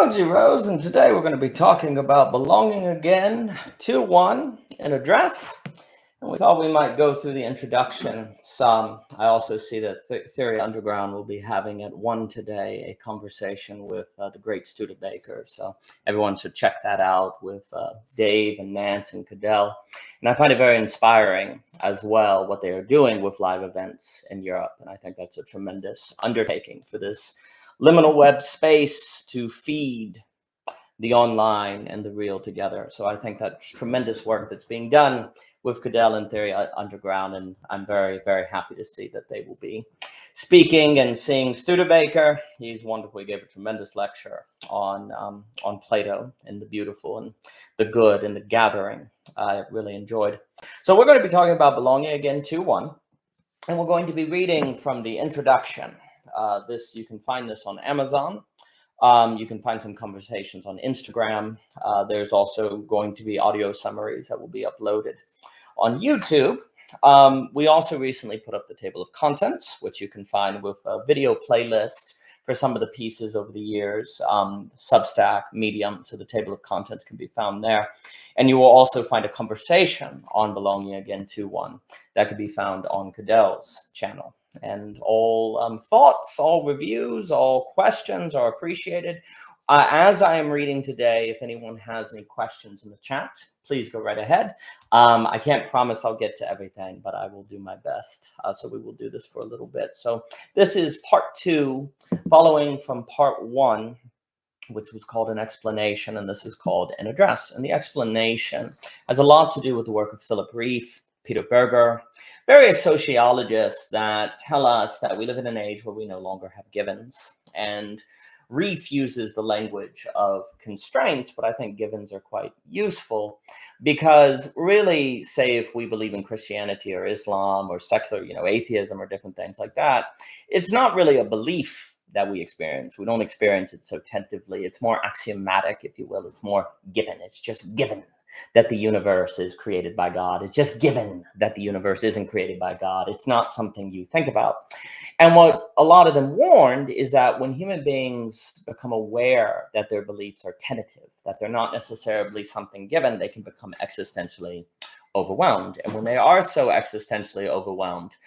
Hello, G Rose, and today we're going to be talking about belonging again, II.1, an address. And we thought we might go through the introduction some. I also see that Theory Underground will be having at 1 today a conversation with the great Studebaker. So everyone should check that out with Dave and Nance and Cadell. And I find it very inspiring as well what they are doing with live events in Europe. And I think that's a tremendous undertaking for this liminal web space to feed the online and the real together. So I think that's tremendous work that's being done with Cadell and Theory Underground, and I'm very, very happy to see that they will be speaking and seeing Studebaker. He's wonderful. He gave a tremendous lecture on Plato and the beautiful and the good and the gathering. I really enjoyed. So we're going to be talking about belonging again, II.1, and we're going to be reading from the introduction. You can find this on Amazon. You can find some conversations on Instagram. There's also going to be audio summaries that will be uploaded on YouTube. We also recently put up the table of contents, which you can find with a video playlist for some of the pieces over the years, Substack, Medium, so the table of contents can be found there. And you will also find a conversation on belonging again, II.1, that could be found on Cadell's channel. And all thoughts, all reviews, all questions are appreciated. As I am reading today, if anyone has any questions in the chat, please go right ahead. I can't promise I'll get to everything, but I will do my best. So we will do this for a little bit. So this is part 2, following from part 1, which was called an explanation, and this is called an address. And the explanation has a lot to do with the work of Philip Rieff, Peter Berger, various sociologists that tell us that we live in an age where we no longer have givens. And Rieff uses the language of constraints, but I think givens are quite useful because really, say if we believe in Christianity or Islam or secular, atheism or different things like that, it's not really a belief that we experience. We don't experience it so tentatively. It's more axiomatic, if you will. It's more given. It's just given that the universe is created by God. It's just given that the universe isn't created by God. It's not something you think about. And what a lot of them warned is that when human beings become aware that their beliefs are tentative, that they're not necessarily something given, they can become existentially overwhelmed. And when they are so existentially overwhelmed,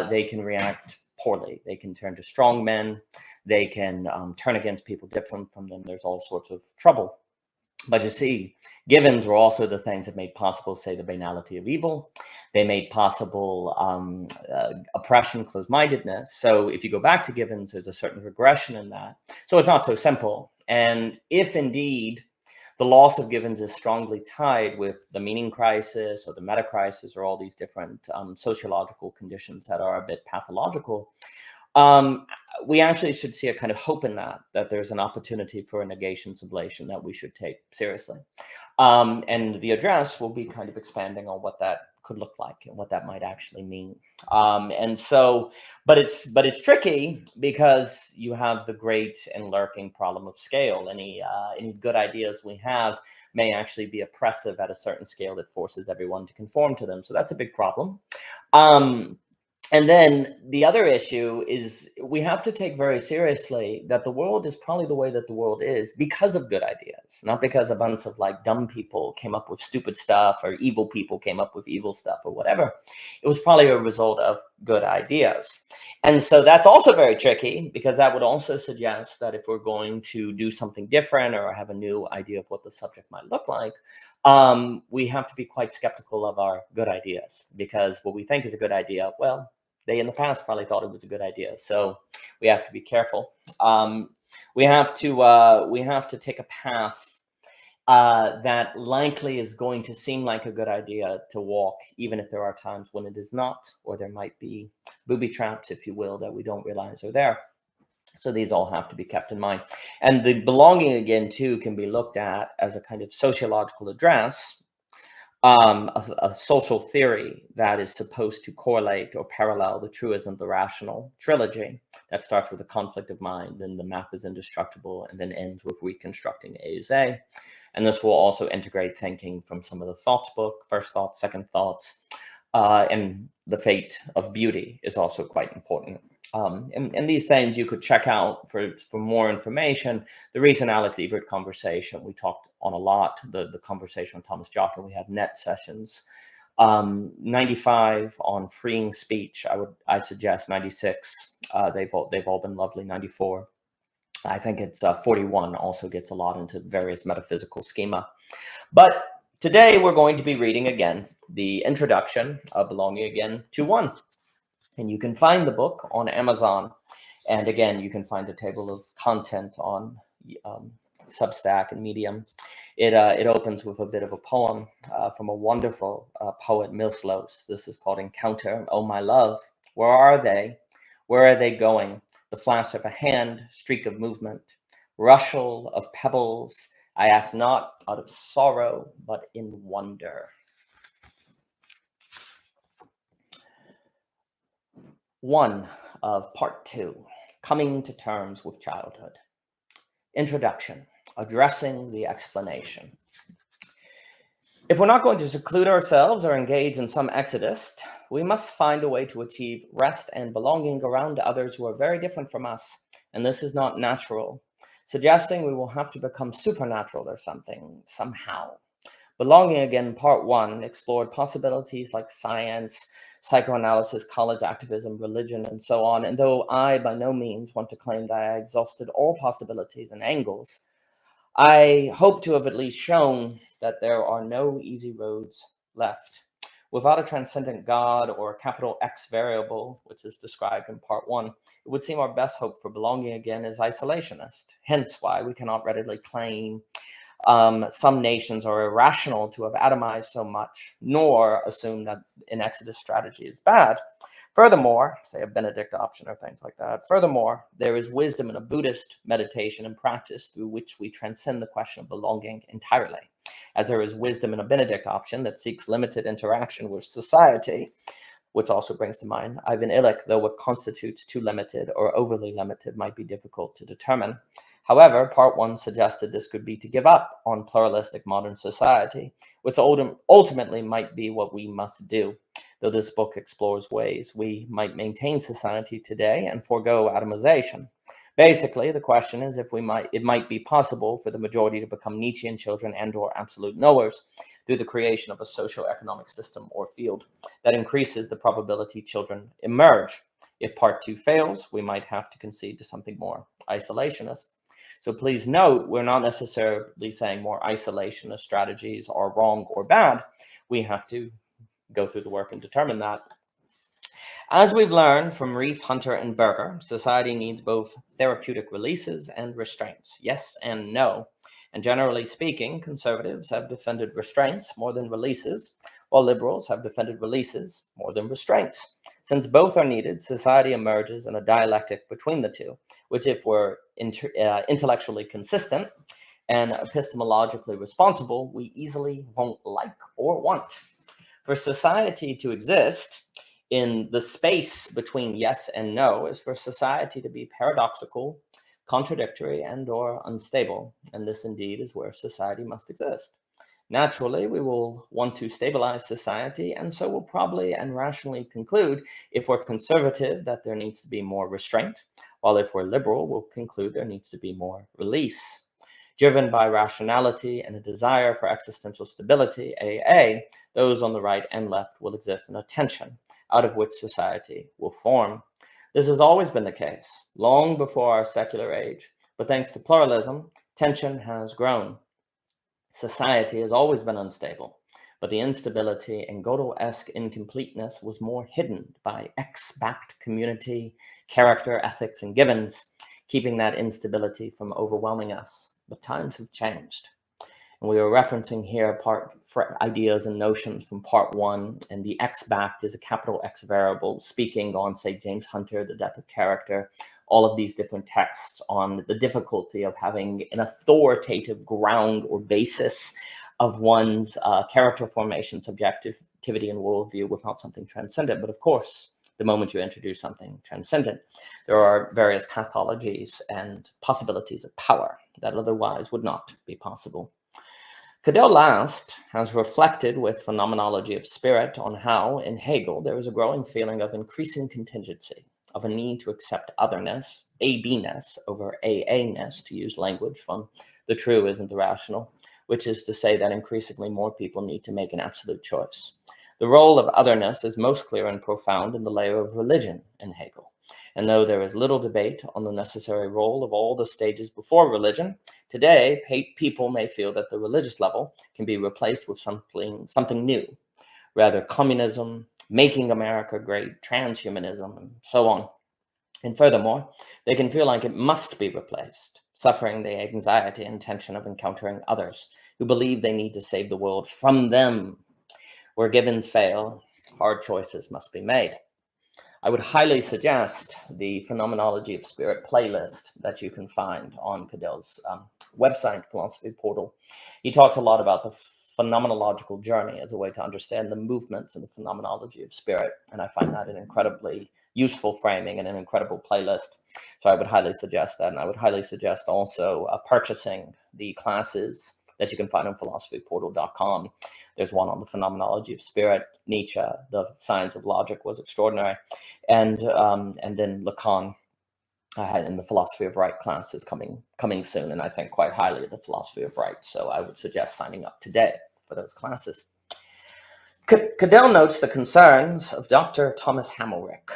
they can react poorly. They can turn to strong men. They can turn against people different from them. There's all sorts of trouble. But you see, givens were also the things that made possible, say, the banality of evil. They made possible oppression, closed-mindedness. So if you go back to givens, there's a certain regression in that. So it's not so simple. And if indeed the loss of givens is strongly tied with the meaning crisis or the meta crisis or all these different sociological conditions that are a bit pathological, we actually should see a kind of hope in that there's an opportunity for a negation sublation that we should take seriously. And the address will be kind of expanding on what that could look like and what that might actually mean. And so, but it's tricky because you have the great and lurking problem of scale. Any good ideas we have may actually be oppressive at a certain scale that forces everyone to conform to them. So that's a big problem. And then the other issue is we have to take very seriously that the world is probably the way that the world is because of good ideas, not because a bunch of dumb people came up with stupid stuff or evil people came up with evil stuff or whatever. It was probably a result of good ideas. And so that's also very tricky because that would also suggest that if we're going to do something different or have a new idea of what the subject might look like, we have to be quite skeptical of our good ideas because what we think is a good idea, well, they in the past probably thought it was a good idea. So we have to be careful. We have to take a path that likely is going to seem like a good idea to walk, even if there are times when it is not, or there might be booby traps, if you will, that we don't realize are there. So these all have to be kept in mind. And the belonging again, too, can be looked at as a kind of sociological address, a social theory that is supposed to correlate or parallel the truism, the rational trilogy that starts with the conflict of mind, then the map is indestructible, and then ends with reconstructing A is A. And this will also integrate thinking from some of the thoughts book, first thoughts, second thoughts, and the fate of beauty is also quite important. And these things you could check out for more information. The recent Alex Ebert conversation, we talked on a lot, the conversation on Thomas Jock, and we had net sessions. 95 on freeing speech. I suggest 96. They've all been lovely. 94. I think it's 41 also gets a lot into various metaphysical schema. But today we're going to be reading again the introduction of Belonging Again II.1. And you can find the book on Amazon. And again, you can find a table of content on Substack and Medium. It opens with a bit of a poem from a wonderful poet, Milslos. This is called Encounter. Oh, my love, where are they? Where are they going? The flash of a hand, streak of movement, rustle of pebbles. I ask not out of sorrow, but in wonder. One of part 2, Coming to Terms with Childhood. Introduction, addressing the explanation. If we're not going to seclude ourselves or engage in some exodus, we must find a way to achieve rest and belonging around others who are very different from us, and this is not natural, suggesting we will have to become supernatural or something, somehow. Belonging Again, part 1, explored possibilities like science, psychoanalysis, college activism, religion, and so on. And though I by no means want to claim that I exhausted all possibilities and angles, I hope to have at least shown that there are no easy roads left. Without a transcendent God or a capital X variable, which is described in part 1, it would seem our best hope for belonging again is isolationist. Hence why we cannot readily claim some nations are irrational to have atomized so much, nor assume that an exodus strategy is bad. Furthermore, say a benedict option or things like that. Furthermore, there is wisdom in a Buddhist meditation and practice through which we transcend the question of belonging entirely, as there is wisdom in a benedict option that seeks limited interaction with society, which also brings to mind Ivan Illich, though what constitutes too limited or overly limited might be difficult to determine. However, part 1 suggested this could be to give up on pluralistic modern society, which ultimately might be what we must do, though this book explores ways we might maintain society today and forgo atomization. Basically, the question is if it might be possible for the majority to become Nietzschean children and/or absolute knowers through the creation of a socioeconomic system or field that increases the probability children emerge. If part 2 fails, we might have to concede to something more isolationist. So please note, we're not necessarily saying more isolationist strategies are wrong or bad. We have to go through the work and determine that. As we've learned from Reif, Hunter, and Berger, society needs both therapeutic releases and restraints, yes and no. And generally speaking, conservatives have defended restraints more than releases, while liberals have defended releases more than restraints. Since both are needed, society emerges in a dialectic between the two, which if we're intellectually consistent and epistemologically responsible, we easily won't like or want. For society to exist in the space between yes and no is for society to be paradoxical, contradictory, and/or unstable. And this indeed is where society must exist. Naturally, we will want to stabilize society, and so we'll probably and rationally conclude, if we're conservative, that there needs to be more restraint, while if we're liberal, we'll conclude there needs to be more release. Driven by rationality and a desire for existential stability, AA, those on the right and left will exist in a tension, out of which society will form. This has always been the case, long before our secular age, but thanks to pluralism, tension has grown. Society has always been unstable, but the instability and Godel-esque incompleteness was more hidden by X-backed community, character, ethics, and givens, keeping that instability from overwhelming us. But times have changed. And we are referencing here ideas and notions from part 1, and the X-backed is a capital X variable, speaking on, say, James Hunter, The Death of Character, all of these different texts on the difficulty of having an authoritative ground or basis of one's character formation, subjectivity, and worldview without something transcendent. But of course, the moment you introduce something transcendent, there are various pathologies and possibilities of power that otherwise would not be possible. Cadell Last has reflected with phenomenology of spirit on how, in Hegel, there is a growing feeling of increasing contingency, of a need to accept otherness, A-B-ness over A-A-ness, to use language from The True Isn't Irrational, which is to say that increasingly more people need to make an absolute choice. The role of otherness is most clear and profound in the layer of religion in Hegel. And though there is little debate on the necessary role of all the stages before religion, today people may feel that the religious level can be replaced with something new, rather communism, making America great, transhumanism, and so on. And furthermore, they can feel like it must be replaced, suffering the anxiety and tension of encountering others who believe they need to save the world from them. Where givens fail, hard choices must be made. I would highly suggest the Phenomenology of Spirit playlist that you can find on Cadell's website, Philosophy Portal. He talks a lot about the phenomenological journey as a way to understand the movements in the phenomenology of spirit. And I find that an incredibly useful framing and an incredible playlist. So I would highly suggest that. And I would highly suggest also purchasing the classes that you can find on philosophyportal.com. There's one on the phenomenology of spirit, Nietzsche, the science of logic was extraordinary, and then Lacan in the philosophy of right class is coming soon, and I think quite highly of the philosophy of right. So I would suggest signing up today for those classes. Cadell notes the concerns of Dr. Thomas Hammelrick,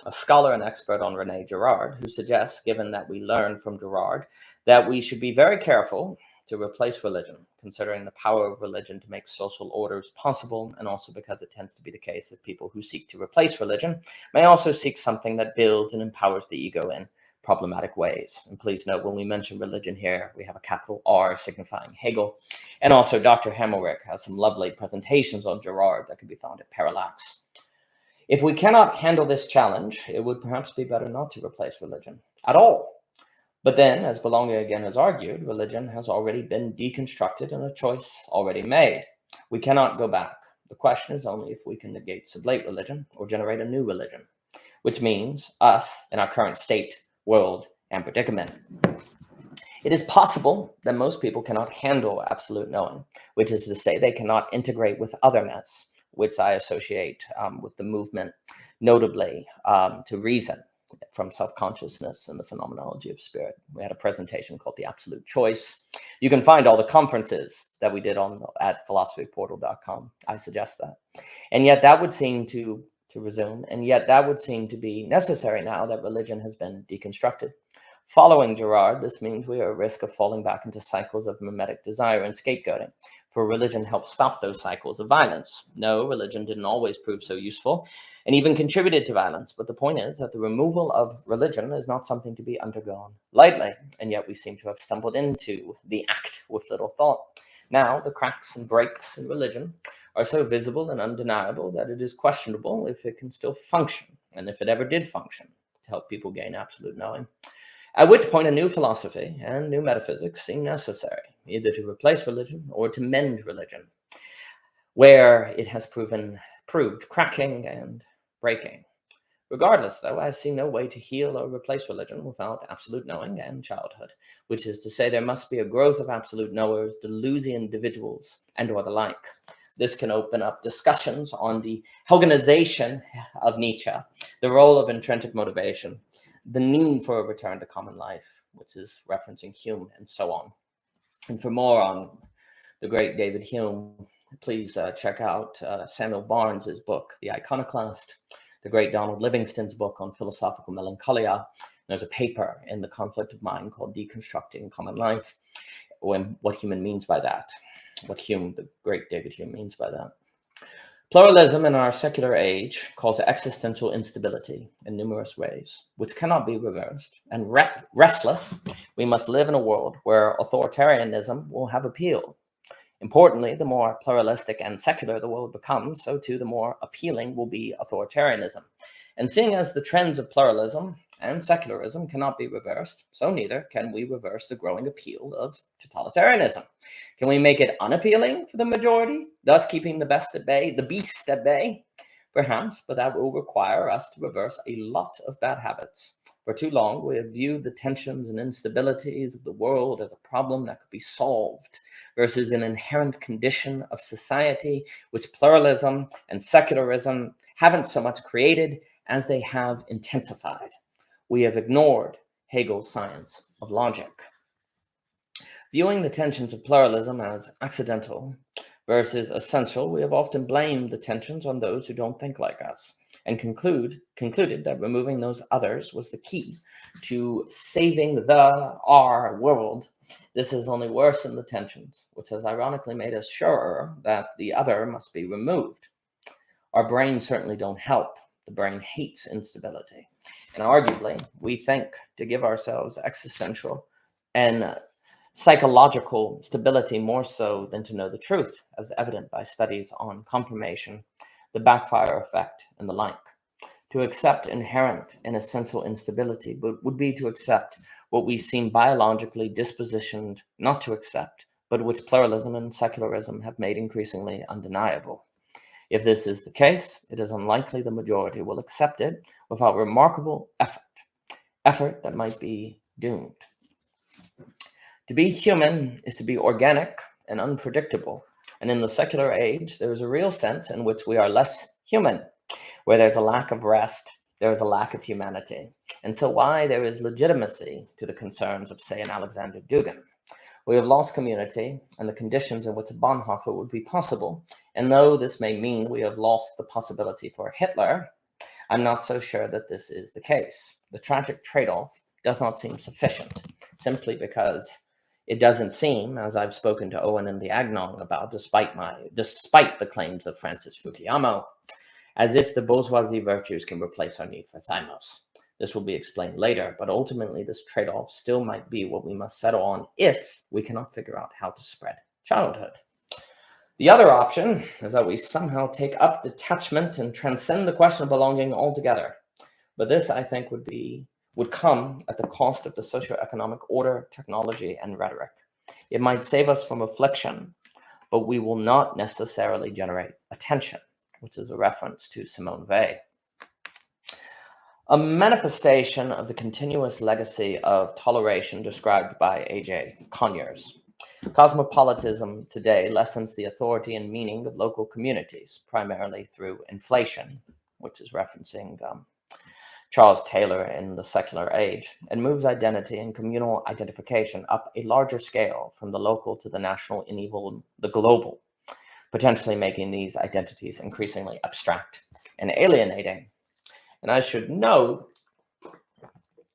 a scholar and expert on René Girard, who suggests, given that we learn from Girard, that we should be very careful to replace religion, considering the power of religion to make social orders possible, and also because it tends to be the case that people who seek to replace religion may also seek something that builds and empowers the ego in problematic ways. And please note, when we mention religion here, we have a capital R signifying Hegel. And also Dr. Hammelrick has some lovely presentations on Girard that can be found at Parallax. If we cannot handle this challenge, it would perhaps be better not to replace religion at all. But then, as Belonging Again has argued, religion has already been deconstructed and a choice already made. We cannot go back. The question is only if we can negate sublate religion or generate a new religion, which means us in our current state, world, and predicament. It is possible that most people cannot handle absolute knowing, which is to say they cannot integrate with otherness, which I associate with the movement, notably to reason from self-consciousness and the phenomenology of spirit. We had a presentation called The Absolute Choice. You can find all the conferences that we did at philosophyportal.com. I suggest that. And yet that would seem to resume, and yet that would seem to be necessary now that religion has been deconstructed. Following Girard, this means we are at risk of falling back into cycles of mimetic desire and scapegoating, for religion helps stop those cycles of violence. No, religion didn't always prove so useful and even contributed to violence. But the point is that the removal of religion is not something to be undergone lightly. And yet we seem to have stumbled into the act with little thought. Now, the cracks and breaks in religion are so visible and undeniable that it is questionable if it can still function, and if it ever did function, to help people gain absolute knowing. At which point a new philosophy and new metaphysics seem necessary, either to replace religion or to mend religion, where it has proved cracking and breaking. Regardless, though, I see no way to heal or replace religion without absolute knowing and childhood, which is to say there must be a growth of absolute knowers, delusive individuals, and or the like. This can open up discussions on the Helgenization of Nietzsche, the role of intrinsic motivation, the need for a return to common life, which is referencing Hume, and so on. And for more on the great David Hume, please check out Samuel Barnes's book, The Iconoclast, the great Donald Livingston's book on philosophical melancholia. There's a paper in The Conflict of Mind called Deconstructing Common Life, what Hume means by that, what Hume, the great David Hume, means by that. Pluralism in our secular age calls existential instability in numerous ways, which cannot be reversed. And restless, we must live in a world where authoritarianism will have appeal. Importantly, the more pluralistic and secular the world becomes, so too the more appealing will be authoritarianism. And seeing as the trends of pluralism and secularism cannot be reversed, so neither can we reverse the growing appeal of totalitarianism. Can we make it unappealing for the majority, thus keeping the beast at bay? Perhaps, but that will require us to reverse a lot of bad habits. For too long, we have viewed the tensions and instabilities of the world as a problem that could be solved versus an inherent condition of society which pluralism and secularism haven't so much created as they have intensified. We have ignored Hegel's science of logic. Viewing the tensions of pluralism as accidental versus essential, we have often blamed the tensions on those who don't think like us, and concluded that removing those others was the key to saving our world. This has only worsened the tensions, which has ironically made us surer that the other must be removed. Our brains certainly don't help. The brain hates instability. And arguably, we think to give ourselves existential and psychological stability more so than to know the truth, as evident by studies on confirmation, the backfire effect, and the like. To accept inherent and essential instability would be to accept what we seem biologically dispositioned not to accept, but which pluralism and secularism have made increasingly undeniable. If this is the case, it is unlikely the majority will accept it without remarkable effort that might be doomed. To be human is to be organic and unpredictable. And in the secular age, there is a real sense in which we are less human. Where there's a lack of rest, there is a lack of humanity. And so why there is legitimacy to the concerns of, say, an Alexander Dugin. We have lost community and the conditions in which a Bonhoeffer would be possible. And though this may mean we have lost the possibility for Hitler, I'm not so sure that this is the case. The tragic trade-off does not seem sufficient, simply because it doesn't seem, as I've spoken to Owen and the Agnon about, despite the claims of Francis Fukuyama, as if the bourgeoisie virtues can replace our need for thymos. This will be explained later, but ultimately this trade-off still might be what we must settle on if we cannot figure out how to spread childhood. The other option is that we somehow take up detachment and transcend the question of belonging altogether. But this, I think, would come at the cost of the socioeconomic order, technology, and rhetoric. It might save us from affliction, but we will not necessarily generate attention, which is a reference to Simone Weil. A manifestation of the continuous legacy of toleration described by A.J. Conyers. Cosmopolitanism today lessens the authority and meaning of local communities, primarily through inflation, which is referencing Charles Taylor in The Secular Age, and moves identity and communal identification up a larger scale from the local to the national and even the global, potentially making these identities increasingly abstract and alienating. And I should note,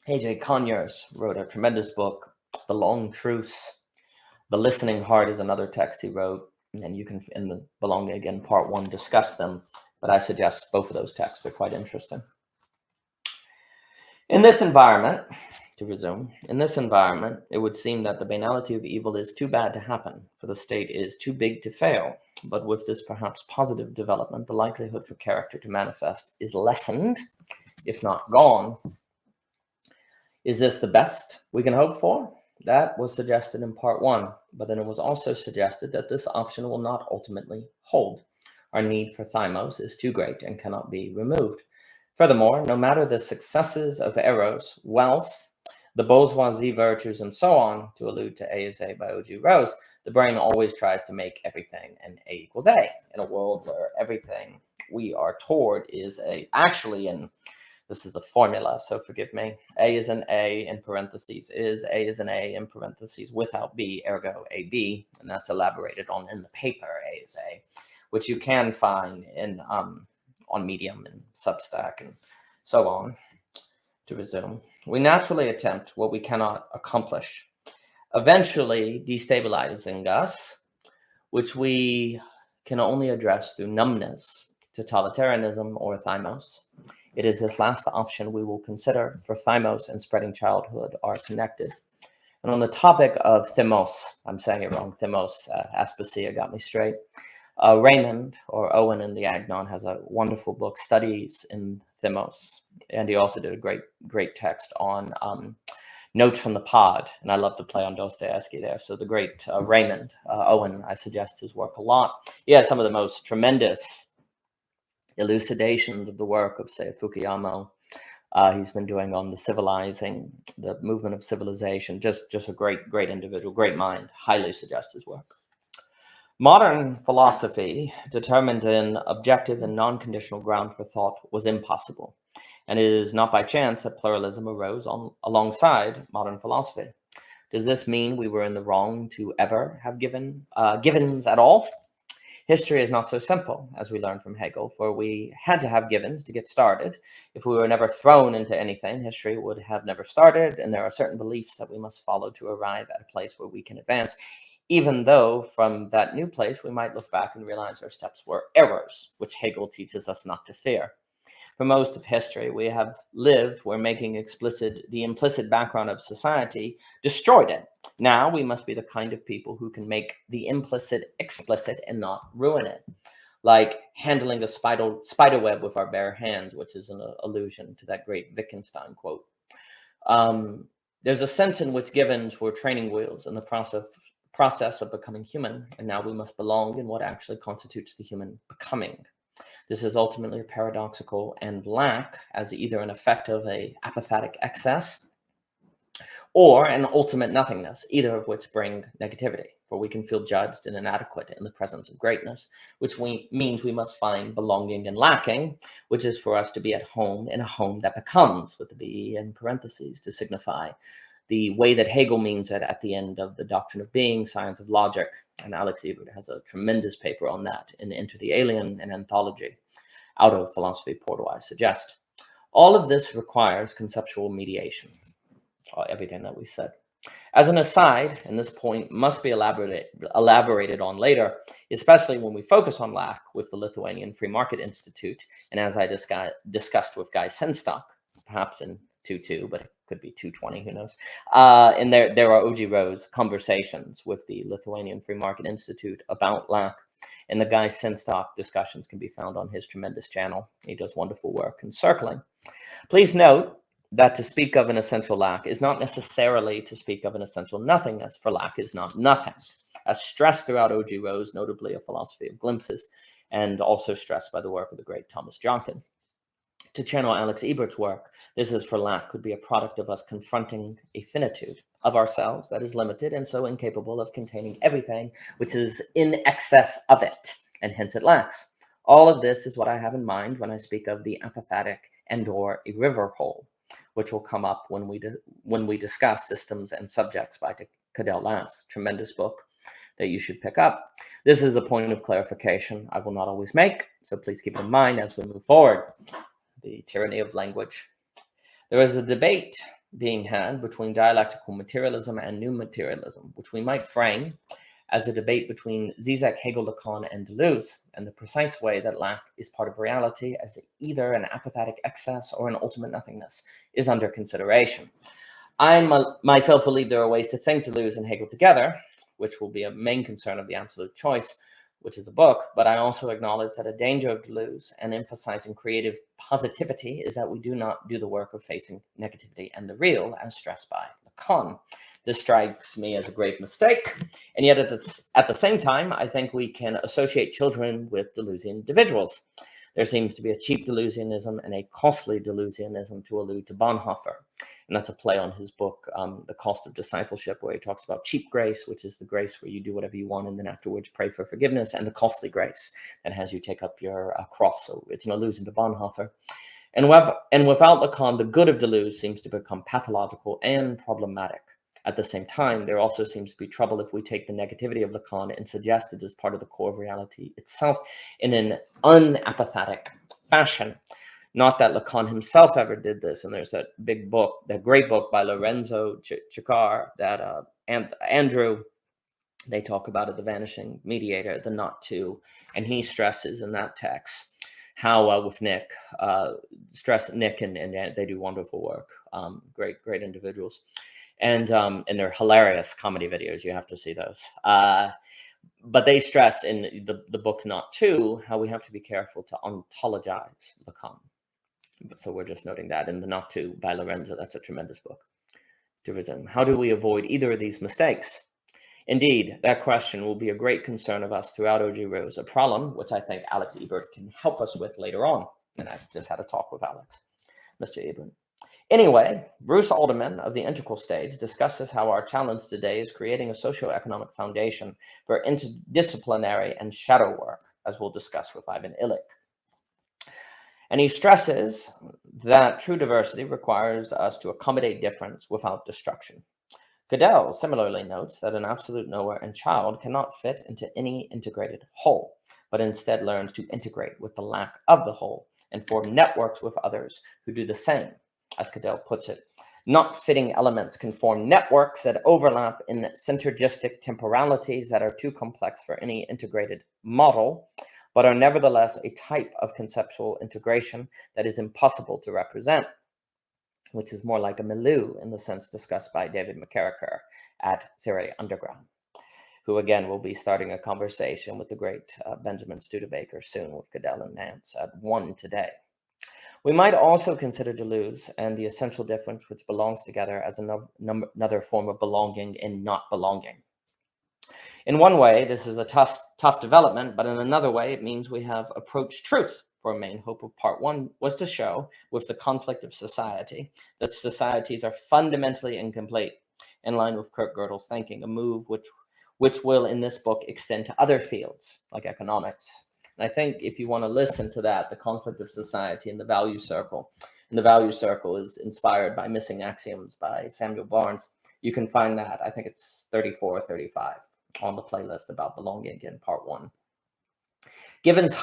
A.J. Conyers wrote a tremendous book, The Long Truce. The Listening Heart is another text he wrote, and you can, in the Belonging Again Part 1, discuss them, but I suggest both of those texts. They're quite interesting. In this environment, to resume, in this environment, it would seem that the banality of evil is too bad to happen, for the state is too big to fail. But with this perhaps positive development, the likelihood for character to manifest is lessened, if not gone. Is this the best we can hope for? That was suggested in Part 1, but then it was also suggested that this option will not ultimately hold. Our need for thymos is too great and cannot be removed. Furthermore, no matter the successes of eros, wealth, the bourgeoisie virtues, and so on, to allude to A is A by O.G. Rose, the brain always tries to make everything an A equals A in a world where everything we are toward is A. Actually, and this is a formula, so forgive me, A is an A in parentheses is, A is an A in parentheses without B, ergo AB, and that's elaborated on in the paper, A is A, which you can find in on Medium and Substack and so on. To resume, we naturally attempt what we cannot accomplish, eventually destabilizing us, which we can only address through numbness, totalitarianism, or thymos. It is this last option we will consider, for thymos and spreading childhood are connected. And on the topic of thymos, I'm saying it wrong, thymos, Aspasia got me straight. Raymond, or Owen in the Agnon, has a wonderful book, Studies in Thymos, and he also did a great text on Notes from the Pod, and I love the play on Dostoevsky there. So the great Raymond Owen, I suggest his work a lot. He has some of the most tremendous elucidations of the work of, say, Fukuyama. He's been doing on the movement of civilization. Just a great individual, great mind. Highly suggest his work. Modern philosophy, determined an objective and non-conditional ground for thought, was impossible. And it is not by chance that pluralism arose alongside modern philosophy. Does this mean we were in the wrong to ever have givens at all? History is not so simple, as we learned from Hegel, for we had to have givens to get started. If we were never thrown into anything, history would have never started, and there are certain beliefs that we must follow to arrive at a place where we can advance, even though from that new place we might look back and realize our steps were errors, which Hegel teaches us not to fear. For most of history, we have lived where making explicit the implicit background of society destroyed it. Now we must be the kind of people who can make the implicit explicit and not ruin it, like handling a spider web with our bare hands, which is an allusion to that great Wittgenstein quote. There's a sense in which givens were training wheels in the process of becoming human, and now we must belong in what actually constitutes the human becoming. This is ultimately paradoxical and lack as either an effect of an apophatic excess or an ultimate nothingness, either of which bring negativity, for we can feel judged and inadequate in the presence of greatness, which means we must find belonging and lacking, which is for us to be at home in a home that becomes, with the be in parentheses, to signify the way that Hegel means it at the end of The Doctrine of Being, Science of Logic. And Alex Ebert has a tremendous paper on that in Into the Alien, an anthology out of Philosophy Portal, I suggest. All of this requires conceptual mediation, everything that we said. As an aside, and this point must be elaborated on later, especially when we focus on lack with the Lithuanian Free Market Institute, and as I discussed with Guy Senstock, perhaps in 2.2, but it could be 2.20, who knows. And there are O.G. Rose conversations with the Lithuanian Free Market Institute about lack, and the Guy Senstock discussions can be found on his tremendous channel. He does wonderful work in circling. Please note that to speak of an essential lack is not necessarily to speak of an essential nothingness, for lack is not nothing. As stressed throughout O.G. Rose, notably A Philosophy of Glimpses, and also stressed by the work of the great Thomas Jonkin. To channel Alex Ebert's work, this is for lack could be a product of us confronting a finitude of ourselves that is limited and so incapable of containing everything which is in excess of it, and hence it lacks. All of this is what I have in mind when I speak of the apophatic and or a river hole, which will come up when we discuss Systems and Subjects by Cadell Lass. Tremendous book that you should pick up. This is a point of clarification I will not always make, so please keep it in mind as we move forward. The tyranny of language. There is a debate being had between dialectical materialism and new materialism, which we might frame as the debate between Zizek, Hegel, Lacan, and Deleuze, and the precise way that lack is part of reality as either an apophatic excess or an ultimate nothingness is under consideration. I myself believe there are ways to think Deleuze and Hegel together, which will be a main concern of The Absolute Choice, which is a book, but I also acknowledge that a danger of Deleuze and emphasizing creative positivity is that we do not do the work of facing negativity and the real as stressed by Lacan. This strikes me as a grave mistake, and yet at the same time, I think we can associate children with Deleuzian individuals. There seems to be a cheap Deleuzianism and a costly Deleuzianism, to allude to Bonhoeffer. And that's a play on his book, The Cost of Discipleship, where he talks about cheap grace, which is the grace where you do whatever you want and then afterwards pray for forgiveness, and the costly grace that has you take up your cross. So it's an allusion to Bonhoeffer. And without Lacan, the good of Deleuze seems to become pathological and problematic. At the same time, there also seems to be trouble if we take the negativity of Lacan and suggest it as part of the core of reality itself in an unapophatic fashion. Not that Lacan himself ever did this, and there's that big book, that great book by Lorenzo Ciccár that Andrew, they talk about it, The Vanishing Mediator, the not to, and he stresses in that text how with Nick, Nick and they do wonderful work, great individuals. And they're hilarious comedy videos. You have to see those. But they stress in the book Not To how we have to be careful to ontologize Lacan. So we're just noting that in the Not To by Lorenzo. That's a tremendous book to resume. How do we avoid either of these mistakes? Indeed, that question will be a great concern of us throughout O.G. Rose, a problem which I think Alex Ebert can help us with later on. And I just had a talk with Alex, Mr. Ebert. Anyway, Bruce Alderman of the Integral Stage discusses how our challenge today is creating a socioeconomic foundation for interdisciplinary and shadow work, as we'll discuss with Ivan Illich. And he stresses that true diversity requires us to accommodate difference without destruction. Goodell similarly notes that an absolute knower and child cannot fit into any integrated whole, but instead learns to integrate with the lack of the whole and form networks with others who do the same. As Goodell puts it, not fitting elements can form networks that overlap in synergistic temporalities that are too complex for any integrated model, but are nevertheless a type of conceptual integration that is impossible to represent, which is more like a milieu in the sense discussed by David McCarricker at Theory Underground, who again will be starting a conversation with the great Benjamin Studebaker soon with Goodell and Nance at 1 today. We might also consider Deleuze and the essential difference which belongs together as another form of belonging in not belonging. In one way, this is a tough development, but in another way, it means we have approached truth. For a main hope of part 1 was to show, with the conflict of society, that societies are fundamentally incomplete, in line with Kurt Gödel's thinking, a move which will, in this book, extend to other fields, like economics. And I think if you want to listen to that, the conflict of society and the value circle, and the value circle is inspired by Missing Axioms by Samuel Barnes, you can find that, I think it's 34 or 35, on the playlist about belonging in part 1. Givens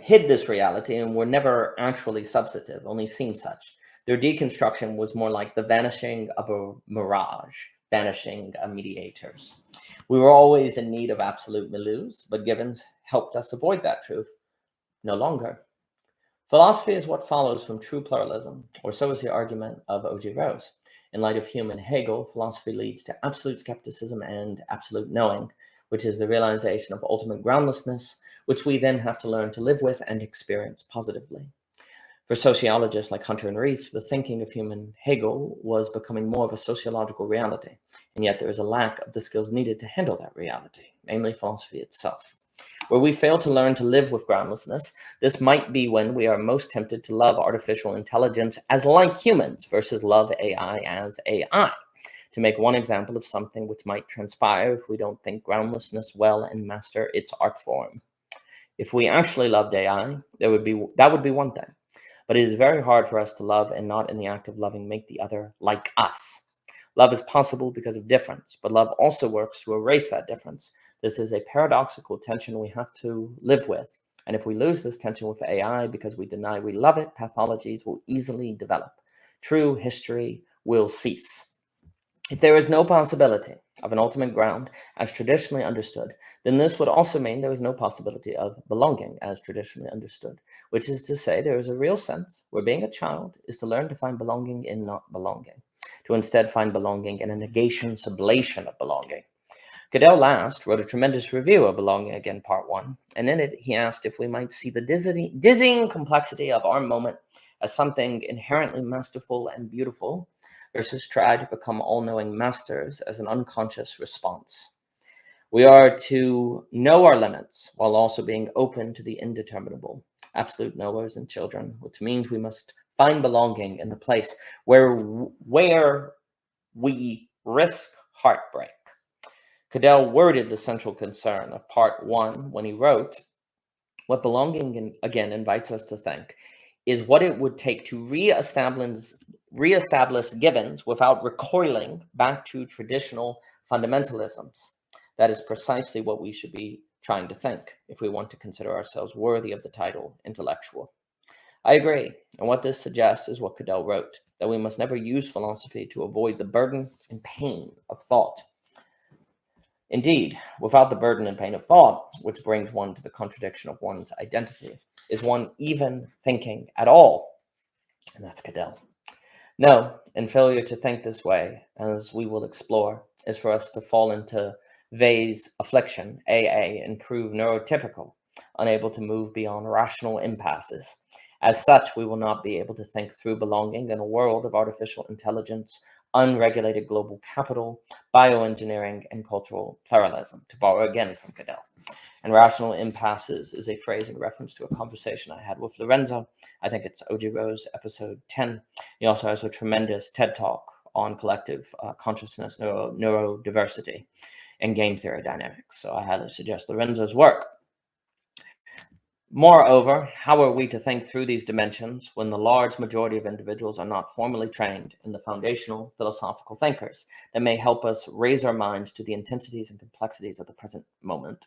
hid this reality and were never actually substantive, only seemed such. Their deconstruction was more like the vanishing of a mirage, vanishing mediators. We were always in need of absolute milieus, but Givens helped us avoid that truth. No longer. Philosophy is what follows from true pluralism, or so is the argument of O.G. Rose. In light of Hume and Hegel, philosophy leads to absolute skepticism and absolute knowing, which is the realization of ultimate groundlessness, which we then have to learn to live with and experience positively. For sociologists like Hunter and Reif, the thinking of Hume and Hegel was becoming more of a sociological reality, and yet there is a lack of the skills needed to handle that reality, namely philosophy itself. Where we fail to learn to live with groundlessness, this might be when we are most tempted to love artificial intelligence as like humans versus love AI as AI. To make one example of something which might transpire if we don't think groundlessness well and master its art form. If we actually loved AI, that would be one thing. But it is very hard for us to love and not in the act of loving make the other like us. Love is possible because of difference, but love also works to erase that difference. This is a paradoxical tension we have to live with. And if we lose this tension with AI because we deny we love it, pathologies will easily develop. True history will cease. If there is no possibility of an ultimate ground as traditionally understood, then this would also mean there is no possibility of belonging as traditionally understood, which is to say there is a real sense where being a child is to learn to find belonging in not belonging, to instead find belonging in a negation sublation of belonging. Goodell last wrote a tremendous review of Belonging Again Part 1, and in it he asked if we might see the dizzying complexity of our moment as something inherently masterful and beautiful, versus try to become all-knowing masters as an unconscious response. We are to know our limits while also being open to the indeterminable, absolute knowers and children, which means we must find belonging in the place where we risk heartbreak. Goodell worded the central concern of Part 1 when he wrote, "What belonging again invites us to think is what it would take to reestablish Givens without recoiling back to traditional fundamentalisms. That is precisely what we should be trying to think if we want to consider ourselves worthy of the title intellectual." I agree, and what this suggests is what Goodell wrote, that we must never use philosophy to avoid the burden and pain of thought. Indeed, without the burden and pain of thought, which brings one to the contradiction of one's identity, is one even thinking at all? And that's Goodell. No, and failure to think this way, as we will explore, is for us to fall into Vey's affliction, AA, and prove neurotypical, unable to move beyond rational impasses. As such, we will not be able to think through belonging in a world of artificial intelligence, unregulated global capital, bioengineering, and cultural pluralism, to borrow again from Goodell. And rational impasses is a phrase in reference to a conversation I had with Lorenzo. I think it's O.G. Rose, episode 10. He also has a tremendous TED Talk on collective consciousness, neurodiversity, and game theory dynamics. So I highly suggest Lorenzo's work. Moreover, how are we to think through these dimensions when the large majority of individuals are not formally trained in the foundational philosophical thinkers that may help us raise our minds to the intensities and complexities of the present moment?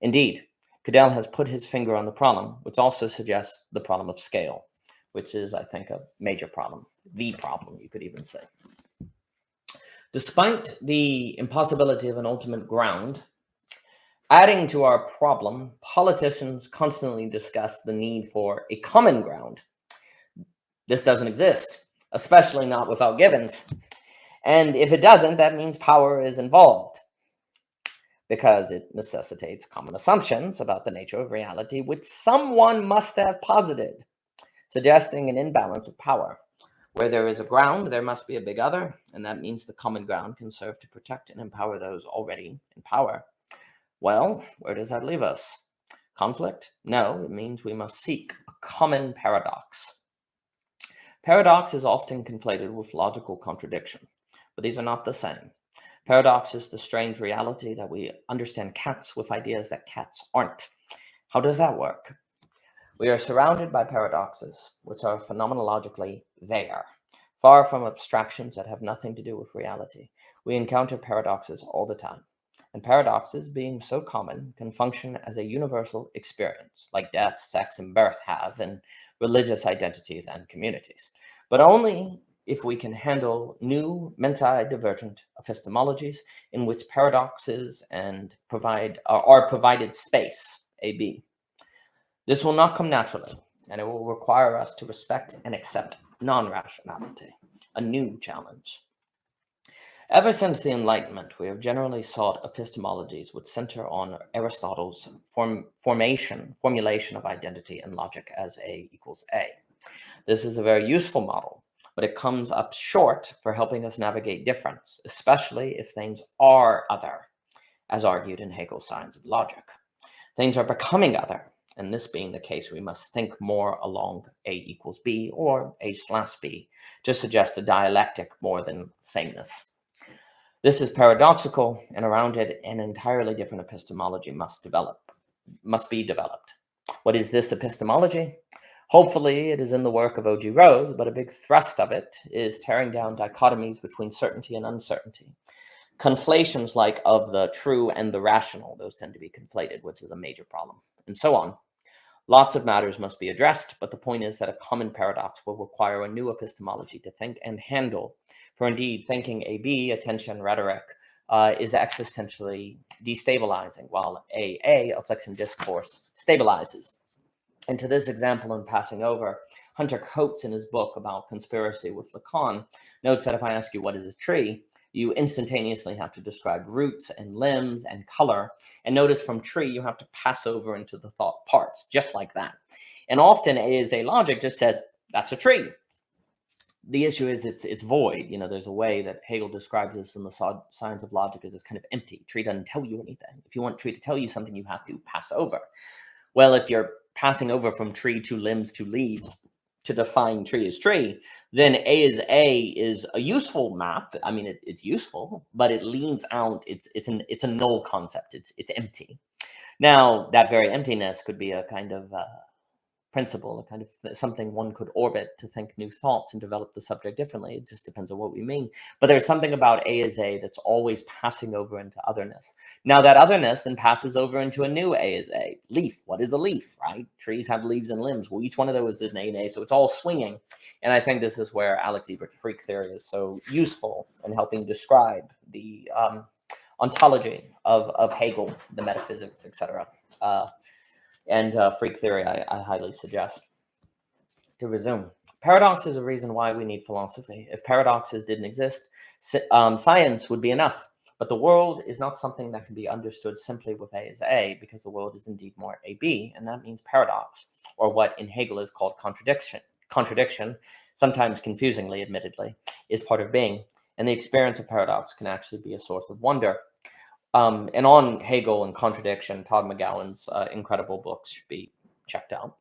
Indeed, Cadell has put his finger on the problem, which also suggests the problem of scale, which is, I think, a major problem, the problem, you could even say. Despite the impossibility of an ultimate ground, adding to our problem, politicians constantly discuss the need for a common ground. This doesn't exist, especially not without givens. And if it doesn't, that means power is involved, because it necessitates common assumptions about the nature of reality, which someone must have posited, suggesting an imbalance of power. Where there is a ground, there must be a big other, and that means the common ground can serve to protect and empower those already in power. Well, where does that leave us? Conflict? No, it means we must seek a common paradox. Paradox is often conflated with logical contradiction, but these are not the same. Paradox is the strange reality that we understand cats with ideas that cats aren't. How does that work? We are surrounded by paradoxes, which are phenomenologically there, far from abstractions that have nothing to do with reality. We encounter paradoxes all the time, and paradoxes, being so common, can function as a universal experience, like death, sex, and birth have in religious identities and communities, but only if we can handle new menti-divergent epistemologies in which paradoxes are provided space, AB. This will not come naturally, and it will require us to respect and accept non-rationality, a new challenge. Ever since the Enlightenment, we have generally sought epistemologies which center on Aristotle's formulation of identity and logic as A equals A. This is a very useful model, but it comes up short for helping us navigate difference, especially if things are other, as argued in Hegel's Science of Logic. Things are becoming other, and this being the case, we must think more along A equals B or A/B to suggest a dialectic more than sameness. This is paradoxical, and around it, an entirely different epistemology must be developed. What is this epistemology? Hopefully, it is in the work of O.G. Rose, but a big thrust of it is tearing down dichotomies between certainty and uncertainty. Conflations like of the true and the rational, those tend to be conflated, which is a major problem, and so on. Lots of matters must be addressed, but the point is that a common paradox will require a new epistemology to think and handle. For indeed, thinking AB, attention, rhetoric, is existentially destabilizing, while AA, affliction discourse, stabilizes. And to this example, in passing over, Hunter Coates, in his book about conspiracy with Lacan, notes that if I ask you what is a tree, you instantaneously have to describe roots and limbs and color. And notice from tree, you have to pass over into the thought parts, just like that. And often A is A logic just says, that's a tree. The issue is it's void. You know, there's a way that Hegel describes this in the Science of Logic as it's kind of empty. Tree doesn't tell you anything. If you want tree to tell you something, you have to pass over. Well, if you're passing over from tree to limbs to leaves to define tree as tree, then A is a useful map. I mean, it's useful, but it leans out. It's a null concept. It's empty. Now, that very emptiness could be a kind of principle, a kind of something one could orbit to think new thoughts and develop the subject differently. It just depends on what we mean. But there's something about A as A that's always passing over into otherness. Now that otherness then passes over into a new A as A. Leaf, what is a leaf, right? Trees have leaves and limbs. Well, each one of those is an A and A, so it's all swinging. And I think this is where Alex Ebert's freak theory is so useful in helping describe the ontology of Hegel, the metaphysics, etc. And freak theory, I highly suggest. To resume, paradox is a reason why we need philosophy. If paradoxes didn't exist, science would be enough. But the world is not something that can be understood simply with A as A, because the world is indeed more AB, and that means paradox, or what in Hegel is called contradiction. Contradiction, sometimes confusingly, admittedly, is part of being, and the experience of paradox can actually be a source of wonder. And on Hegel and contradiction, Todd McGowan's incredible books should be checked out.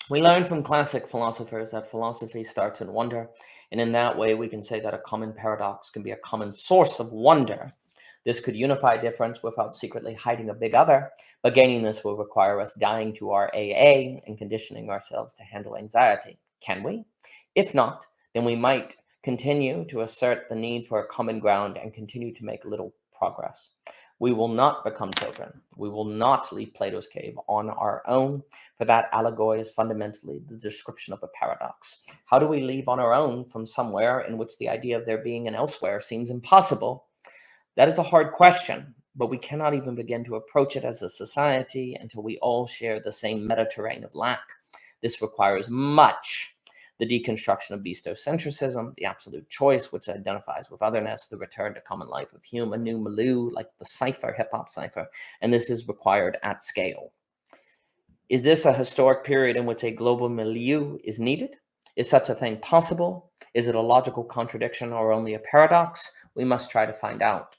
We learn from classic philosophers that philosophy starts in wonder, and in that way we can say that a common paradox can be a common source of wonder. This could unify difference without secretly hiding a big other, but gaining this will require us dying to our AA and conditioning ourselves to handle anxiety. Can we? If not, then we might continue to assert the need for a common ground and continue to make little progress. We will not become children. We will not leave Plato's cave on our own, for that allegory is fundamentally the description of a paradox. How do we leave on our own from somewhere in which the idea of there being an elsewhere seems impossible? That is a hard question, but we cannot even begin to approach it as a society until we all share the same meta-terrain of lack. This requires much. The deconstruction of beastocentrism, the absolute choice, which identifies with otherness, the return to common life of Hume, a new milieu like the cipher, hip-hop cipher, and this is required at scale. Is this a historic period in which a global milieu is needed? Is such a thing possible? Is it a logical contradiction or only a paradox? We must try to find out.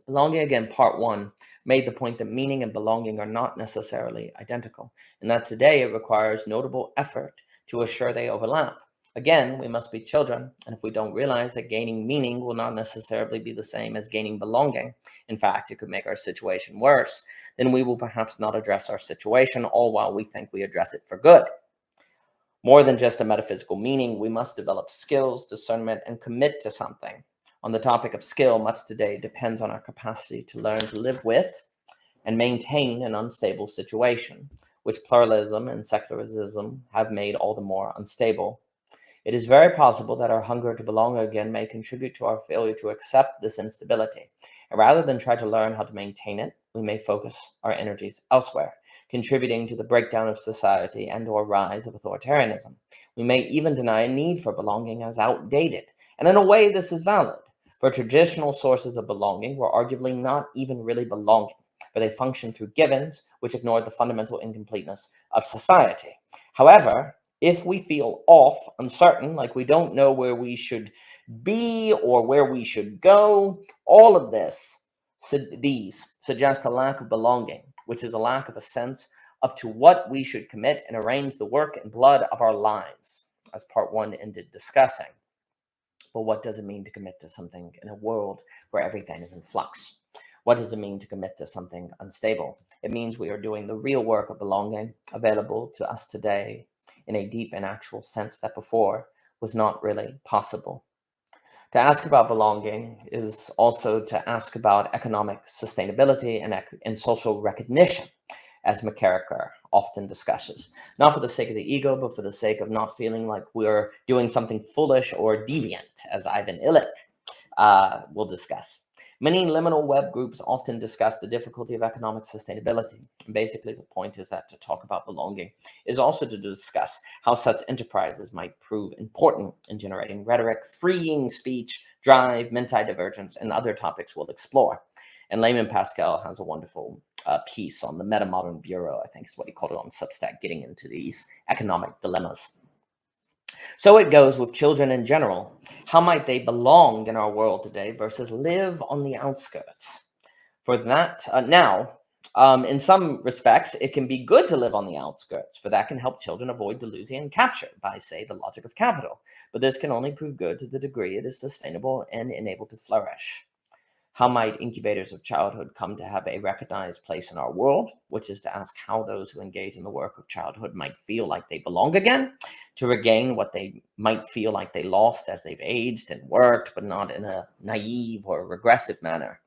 Belonging Again, Part 1, made the point that meaning and belonging are not necessarily identical, and that today it requires notable effort to assure they overlap. Again, we must be children, and if we don't realize that gaining meaning will not necessarily be the same as gaining belonging, in fact, it could make our situation worse, then we will perhaps not address our situation, all while we think we address it for good. More than just a metaphysical meaning, we must develop skills, discernment, and commit to something. On the topic of skill, much today depends on our capacity to learn to live with and maintain an unstable situation, which pluralism and secularism have made all the more unstable. It is very possible that our hunger to belong again may contribute to our failure to accept this instability. And rather than try to learn how to maintain it, we may focus our energies elsewhere, contributing to the breakdown of society and/or rise of authoritarianism. We may even deny a need for belonging as outdated. And in a way, this is valid. For traditional sources of belonging were arguably not even really belonging, but they function through givens, which ignored the fundamental incompleteness of society. However, if we feel off, uncertain, like we don't know where we should be or where we should go, all of these suggest a lack of belonging, which is a lack of a sense of to what we should commit and arrange the work and blood of our lives, as Part 1 ended discussing. But what does it mean to commit to something in a world where everything is in flux? What does it mean to commit to something unstable? It means we are doing the real work of belonging available to us today in a deep and actual sense that before was not really possible. To ask about belonging is also to ask about economic sustainability and social recognition, as McCarricker often discusses, not for the sake of the ego, but for the sake of not feeling like we're doing something foolish or deviant, as Ivan Illich will discuss. Many liminal web groups often discuss the difficulty of economic sustainability. And basically, the point is that to talk about belonging is also to discuss how such enterprises might prove important in generating rhetoric, freeing speech, drive, menti-divergence, and other topics we'll explore. And Layman Pascal has a wonderful piece on the Metamodern Bureau, I think is what he called it on Substack, getting into these economic dilemmas. So it goes with children in general. How might they belong in our world today versus live on the outskirts? For that, in some respects, it can be good to live on the outskirts, for that can help children avoid delusion and capture by, say, the logic of capital. But this can only prove good to the degree it is sustainable and enabled to flourish. How might incubators of childhood come to have a recognized place in our world, which is to ask how those who engage in the work of childhood might feel like they belong again, to regain what they might feel like they lost as they've aged and worked, but not in a naive or regressive manner.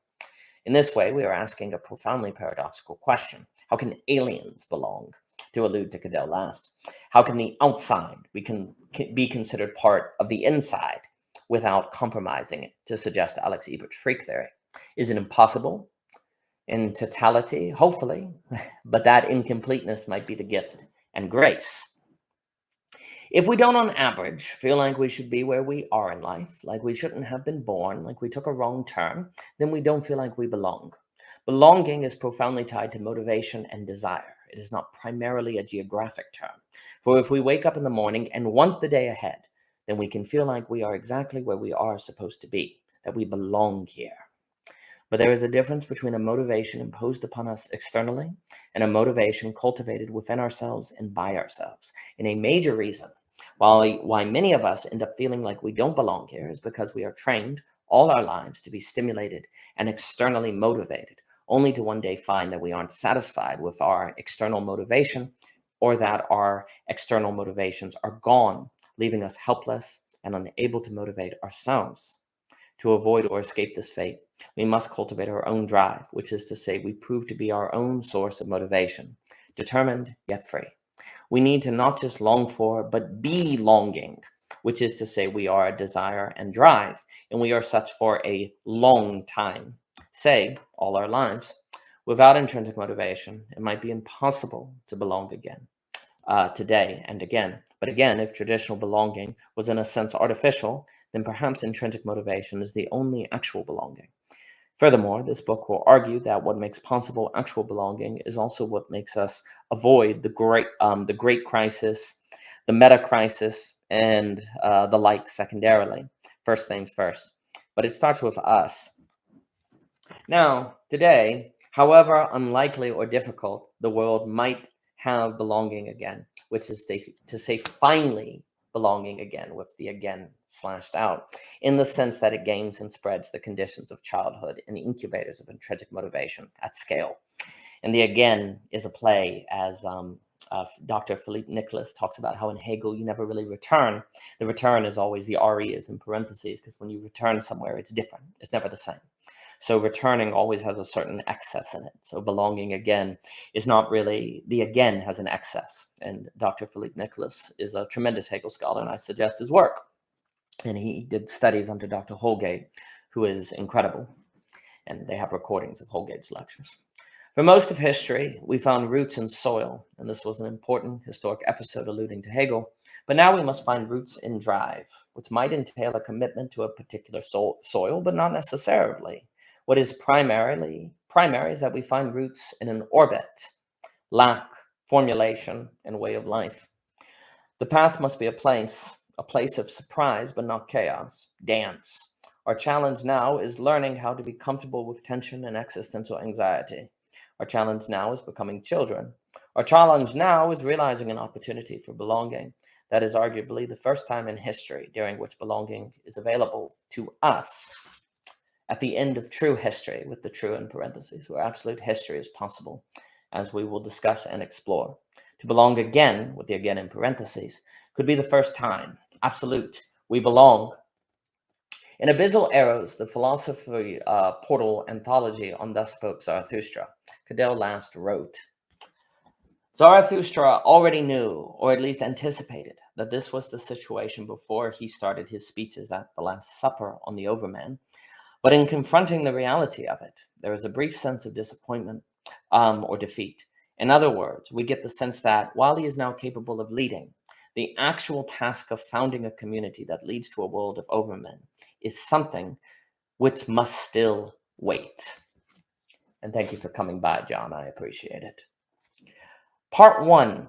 In this way, we are asking a profoundly paradoxical question. How can aliens belong? To allude to Cadell last. How can the outside be considered part of the inside without compromising it, to suggest Alex Ebert's freak theory? Is it impossible? In totality, hopefully, but that incompleteness might be the gift and grace. If we don't, on average, feel like we should be where we are in life, like we shouldn't have been born, like we took a wrong turn, then we don't feel like we belong. Belonging is profoundly tied to motivation and desire. It is not primarily a geographic term. For if we wake up in the morning and want the day ahead, then we can feel like we are exactly where we are supposed to be, that we belong here. But there is a difference between a motivation imposed upon us externally and a motivation cultivated within ourselves and by ourselves. And a major reason why many of us end up feeling like we don't belong here is because we are trained, all our lives to be stimulated and externally motivated, only to one day find that we aren't satisfied with our external motivation, or that our external motivations are gone, leaving us helpless and unable to motivate ourselves. To avoid or escape this fate, we must cultivate our own drive, which is to say, we prove to be our own source of motivation, determined yet free. We need to not just long for, but be longing, which is to say, we are a desire and drive, and we are such for a long time, say, all our lives. Without intrinsic motivation, it might be impossible to belong again, today and again. But again, if traditional belonging was in a sense artificial, then perhaps intrinsic motivation is the only actual belonging. Furthermore, this book will argue that what makes possible actual belonging is also what makes us avoid the great crisis, the meta crisis, and the like secondarily. First things first. But it starts with us. Now, today, however unlikely or difficult the world might have belonging again, which is to say finally belonging again, with the again slashed out, in the sense that it gains and spreads the conditions of childhood in incubators of intrinsic motivation at scale. And the again is a play, as Dr. Philippe Nicholas talks about how in Hegel you never really return. The return is always the RE is in parentheses, because when you return somewhere, it's different. It's never the same. So returning always has a certain excess in it. So belonging again is not really, the again has an excess. And Dr. Philippe Nicholas is a tremendous Hegel scholar, and I suggest his work. And he did studies under Dr. Holgate, who is incredible. And they have recordings of Holgate's lectures. For most of history, we found roots in soil, and this was an important historic episode alluding to Hegel. But now we must find roots in drive, which might entail a commitment to a particular soil, but not necessarily. What is primary is that we find roots in an orbit, lack, formulation, and way of life. The path must be a place of surprise, but not chaos, dance. Our challenge now is learning how to be comfortable with tension and existential anxiety. Our challenge now is becoming children. Our challenge now is realizing an opportunity for belonging. That is arguably the first time in history during which belonging is available to us. At the end of true history, with the true in parentheses, where absolute history is possible, as we will discuss and explore. To belong again, with the again in parentheses, could be the first time. Absolute. We belong. In Abyssal Arrows, the philosophy portal anthology on Thus Spoke Zarathustra, Cadell last wrote, Zarathustra already knew, or at least anticipated, that this was the situation before he started his speeches at the Last Supper on the Overman. But in confronting the reality of it, there is a brief sense of disappointment or defeat. In other words, we get the sense that while he is now capable of leading, the actual task of founding a community that leads to a world of overmen is something which must still wait. And thank you for coming by, John. I appreciate it. Part 1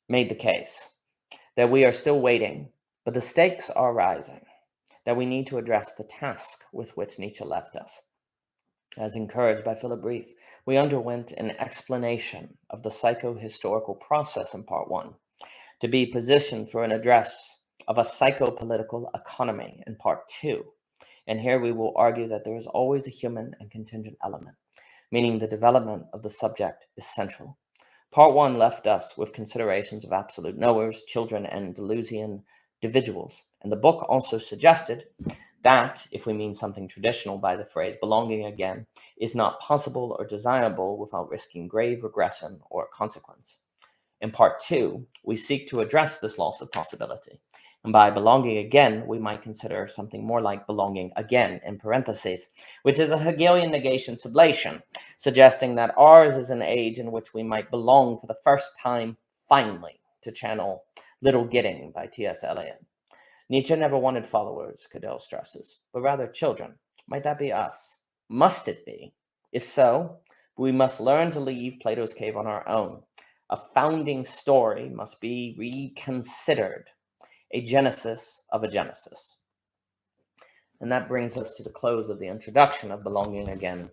made the case that we are still waiting, but the stakes are rising, that we need to address the task with which Nietzsche left us. As encouraged by Philip Reef, we underwent an explanation of the psycho-historical process in Part 1, to be positioned for an address of a psychopolitical economy in Part 2. And here we will argue that there is always a human and contingent element, meaning the development of the subject is central. Part 1 left us with considerations of absolute knowers, children, and delusian individuals. And the book also suggested that, if we mean something traditional by the phrase belonging again, is not possible or desirable without risking grave regression or consequence. In Part 2, we seek to address this loss of possibility. And by belonging again, we might consider something more like belonging again, in parentheses, which is a Hegelian negation sublation, suggesting that ours is an age in which we might belong for the first time, finally, to channel Little Gidding by T.S. Eliot. Nietzsche never wanted followers, Cadell stresses, but rather children. Might that be us? Must it be? If so, we must learn to leave Plato's cave on our own. A founding story must be reconsidered, a genesis of a genesis. And that brings us to the close of the introduction of Belonging Again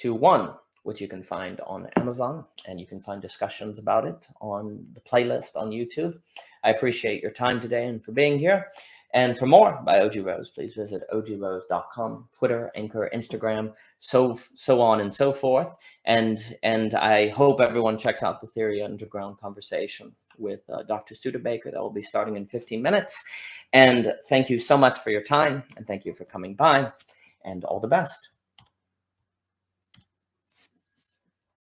II.1, which you can find on Amazon, and you can find discussions about it on the playlist on YouTube. I appreciate your time today and for being here. And for more by OG Rose, please visit ogrose.com, Twitter, Anchor, Instagram, so on and so forth. And I hope everyone checks out the Theory Underground conversation with Dr. Studebaker. That will be starting in 15 minutes. And thank you so much for your time, and thank you for coming by, and all the best.